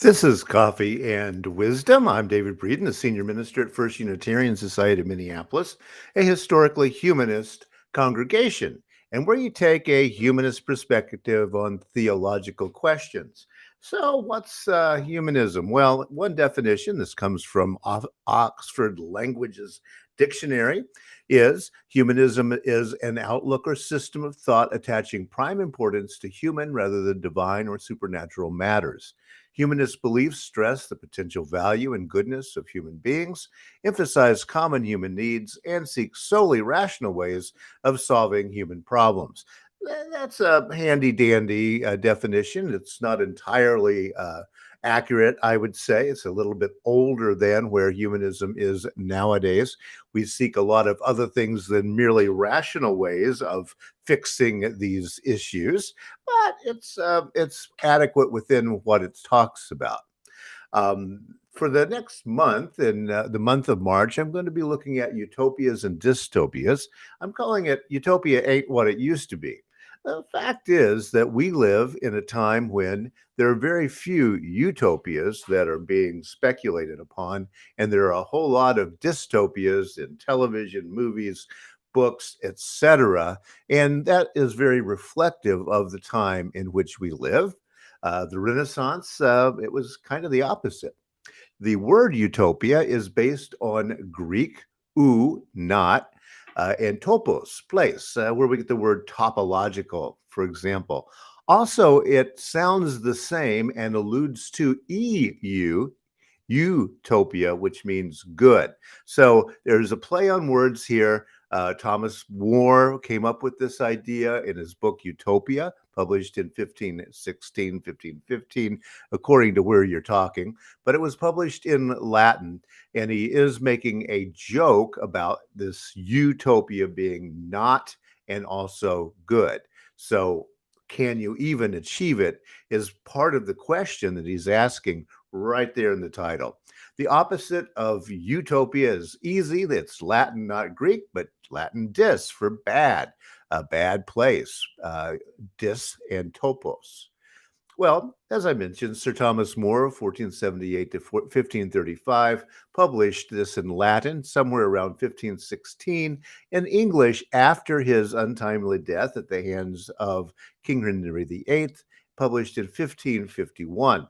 This is Coffee and Wisdom. I'm David Breeden, the Senior Minister at First Unitarian Society of Minneapolis, a historically humanist congregation, and where you take a humanist perspective on theological questions. So, what's humanism? Well, one definition, this comes from Oxford Languages Dictionary, is humanism is an outlook or system of thought attaching prime importance to human rather than divine or supernatural matters. Humanist beliefs stress the potential value and goodness of human beings, emphasize common human needs, and seek solely rational ways of solving human problems. That's a handy dandy definition. It's not entirely accurate, I would say. It's a little bit older than where humanism is nowadays. We seek a lot of other things than merely rational ways of fixing these issues, but it's adequate within what it talks about. For the next month, in the month of March, I'm going to be looking at utopias and dystopias. I'm calling it Utopia Ain't What It Used to Be. The fact is that we live in a time when there are very few utopias that are being speculated upon, and there are a whole lot of dystopias in television, movies, books, etc. And that is very reflective of the time in which we live. The Renaissance, it was kind of the opposite. The word utopia is based on Greek ou, not, and topos, place, where we get the word topological, for example. Also, it sounds the same and alludes to EU, utopia, which means good. So there's a play on words here. Thomas More came up with this idea in his book Utopia, published in 1516, 1515, according to where you're talking. But it was published in Latin, and he is making a joke about this utopia being not and also good. So, can you even achieve it? Is part of the question that he's asking right there in the title. The opposite of utopia is easy. That's Latin, not Greek, but Latin dis for bad, a bad place, dis and topos. Well, as I mentioned, Sir Thomas More, 1478 to 1535, published this in Latin somewhere around 1516, in English after his untimely death at the hands of King Henry VIII, published in 1551.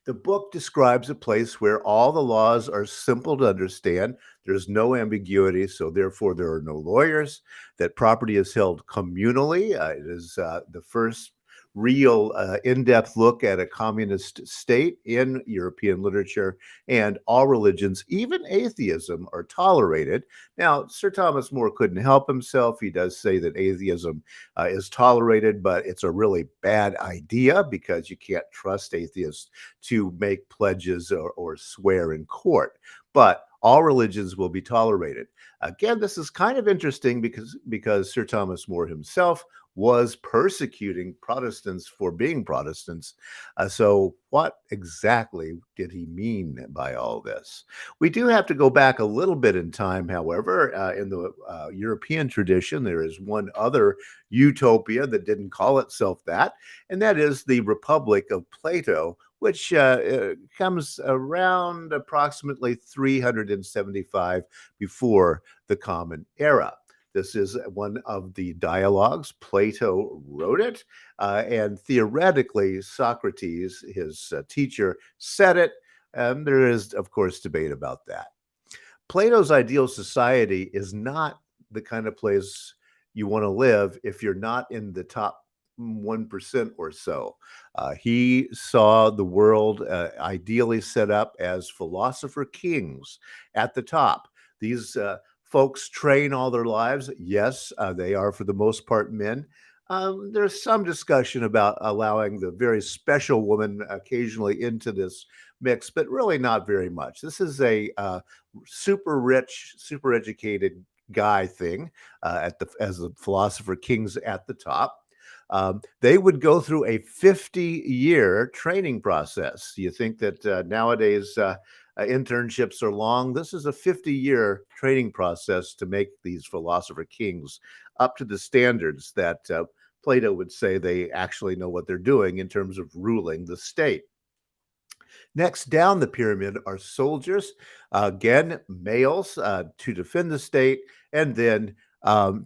The book describes a place where all the laws are simple to understand. There's no ambiguity, so therefore there are no lawyers. That property is held communally. It is the first real in-depth look at a communist state in European literature, and all religions, even atheism, are tolerated. Now, Sir Thomas More couldn't help himself. He does say that atheism is tolerated, but it's a really bad idea because you can't trust atheists to make pledges or swear in court. But all religions will be tolerated. Again, this is kind of interesting because Sir Thomas More himself was persecuting Protestants for being Protestants. So, what exactly did he mean by all this? We do have to go back a little bit in time, however. In the European tradition, there is one other utopia that didn't call itself that, and that is the Republic of Plato, which comes around approximately 375 before the Common Era. This is one of the dialogues. Plato wrote it, and theoretically, Socrates, his teacher, said it. There is, of course, debate about that. Plato's ideal society is not the kind of place you want to live if you're not in the top 1% or so. He saw the world ideally set up as philosopher kings at the top. These folks train all their lives. Yes, they are for the most part men. There's some discussion about allowing the very special woman occasionally into this mix, but really not very much. This is a super rich, super educated guy thing as the philosopher kings at the top. They would go through a 50-year training process. You think that nowadays internships are long? This is a 50-year training process to make these philosopher kings up to the standards that Plato would say they actually know what they're doing in terms of ruling the state. Next down the pyramid are soldiers, again, males to defend the state, and then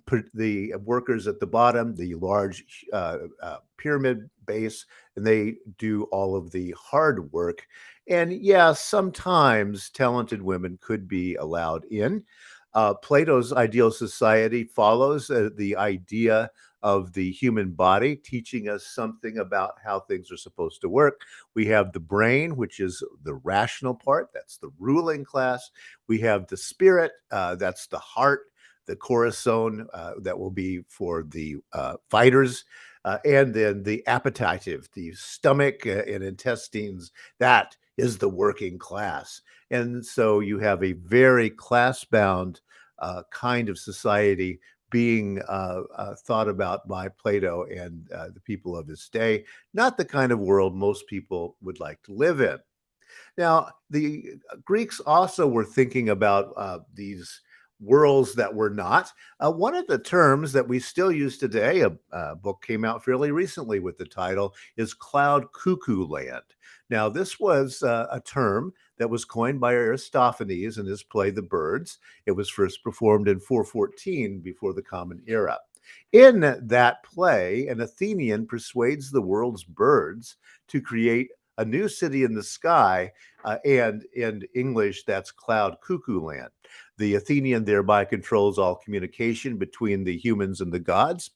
put the workers at the bottom, the large pyramid base, and they do all of the hard work. And yeah, sometimes talented women could be allowed in. Plato's ideal society follows the idea of the human body, teaching us something about how things are supposed to work. We have the brain, which is the rational part, that's the ruling class. We have the spirit, that's the heart, the corazon, that will be for the fighters. And then the appetitive, the stomach and intestines, that is the working class. And so you have a very class bound kind of society being thought about by Plato and the people of his day, not the kind of world most people would like to live in. Now, the Greeks also were thinking about these worlds that were not. One of the terms that we still use today, a book came out fairly recently with the title, is cloud cuckoo land. Now, this was a term that was coined by Aristophanes in his play The Birds. It was first performed in 414 before the Common Era. In that play, an Athenian persuades the world's birds to create a new city in the sky, and in English, that's cloud cuckoo land. The Athenian thereby controls all communication between the humans and the gods.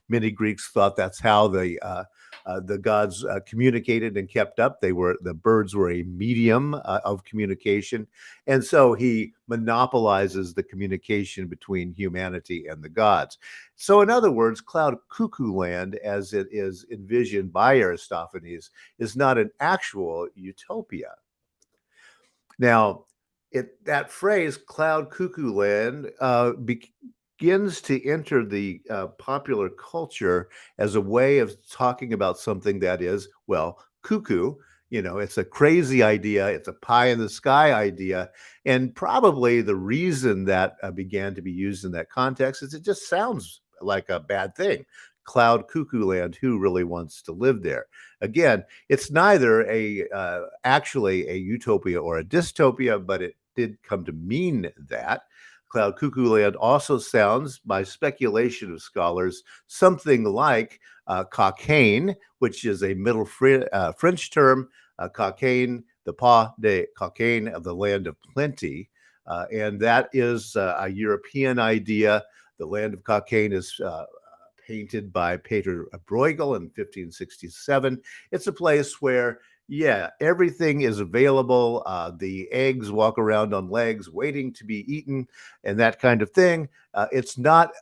Many Greeks thought that's how the gods communicated and kept up. The birds were a medium of communication, and so he monopolizes the communication between humanity and the gods. So, in other words, cloud cuckoo land, as it is envisioned by Aristophanes, is not an actual utopia. Now, that phrase "cloud cuckoo land" begins to enter the popular culture as a way of talking about something that is, well, cuckoo. You know, it's a crazy idea. It's a pie in the sky idea. And probably the reason that began to be used in that context is it just sounds like a bad thing. Cloud cuckoo land, who really wants to live there? Again, it's neither actually a utopia or a dystopia, but it did come to mean that. Cloud cuckoo land also sounds, by speculation of scholars, something like cocaine, which is a French term, cocaine, the pas de cocaine, of the land of plenty. And that is a European idea. The land of cocaine is painted by Peter Bruegel in 1567. It's a place where, yeah, everything is available. The eggs walk around on legs waiting to be eaten and that kind of thing. It's not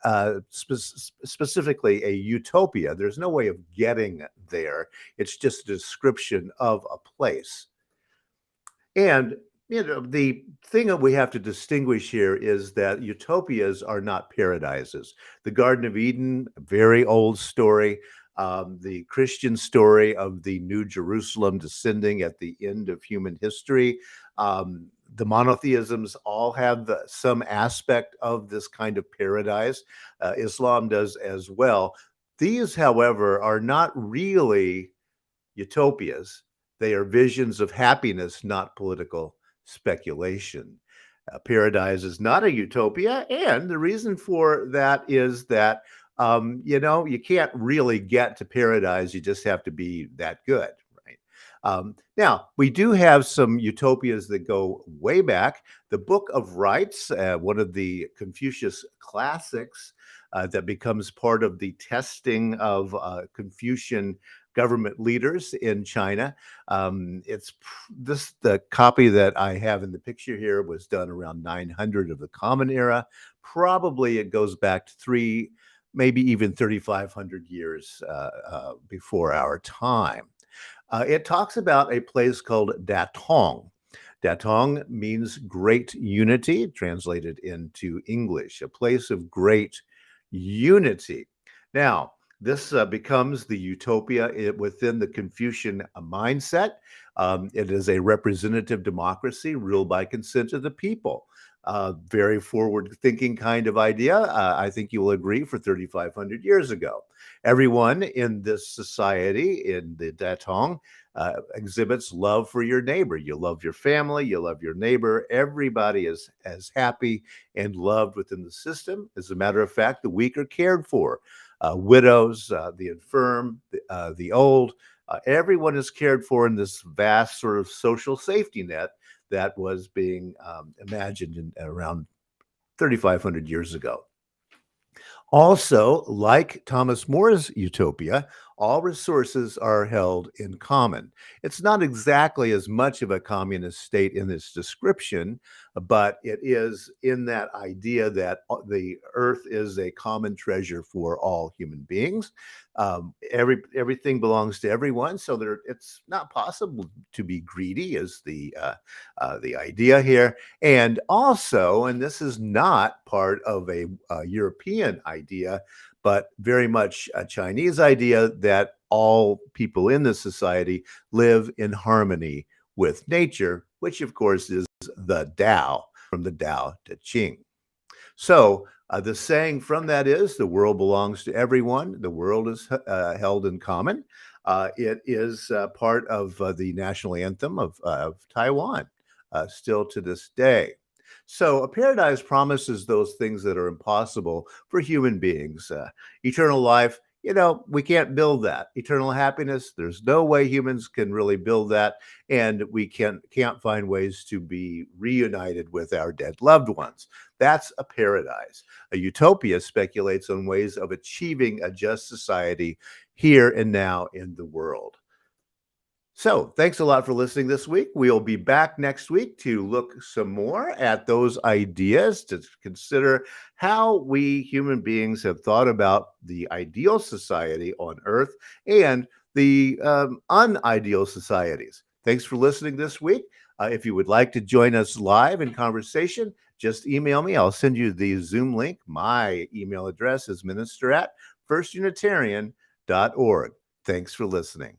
specifically a utopia. There's no way of getting there. It's just a description of a place. And the thing that we have to distinguish here is that utopias are not paradises. The Garden of Eden, a very old story. The Christian story of the New Jerusalem descending at the end of human history. The monotheisms all have some aspect of this kind of paradise. Islam does as well. These, however, are not really utopias. They are visions of happiness, not political speculation. Paradise is not a utopia, and the reason for that is that you can't really get to paradise. You just have to be that good, right? Now, we do have some utopias that go way back. The Book of Rites, one of the Confucius classics that becomes part of the testing of Confucian government leaders in China. The copy that I have in the picture here was done around 900 of the Common Era. Probably it goes back to maybe even 3,500 years before our time. It talks about a place called Datong. Datong means great unity, translated into English, a place of great unity. Now, this becomes the utopia within the Confucian mindset. It is a representative democracy ruled by consent of the people. Very forward-thinking kind of idea. I think you will agree for 3,500 years ago. Everyone in this society, in the Datong, exhibits love for your neighbor. You love your family, you love your neighbor. Everybody is as happy and loved within the system. As a matter of fact, the weak are cared for. Widows, the infirm, the old, everyone is cared for in this vast sort of social safety net that was being imagined around 3,500 years ago. Also, like Thomas More's utopia, all resources are held in common. It's not exactly as much of a communist state in this description, but it is in that idea that the earth is a common treasure for all human beings. Everything belongs to everyone, so it's not possible to be greedy, is the idea here. And also, and this is not part of a European idea, but very much a Chinese idea that all people in this society live in harmony with nature, which of course is the Tao from the Tao Te Ching. So the saying from that is the world belongs to everyone. The world is held in common. It is part of the national anthem of Taiwan, still to this day. So a paradise promises those things that are impossible for human beings. Eternal life, we can't build that. Eternal happiness, there's no way humans can really build that, and we can't find ways to be reunited with our dead loved ones. That's a paradise. A utopia speculates on ways of achieving a just society here and now in the world. So, thanks a lot for listening this week. We'll be back next week to look some more at those ideas, to consider how we human beings have thought about the ideal society on Earth and the unideal societies. Thanks for listening this week. If you would like to join us live in conversation, just email me. I'll send you the Zoom link. My email address is minister@firstunitarian.org. Thanks for listening.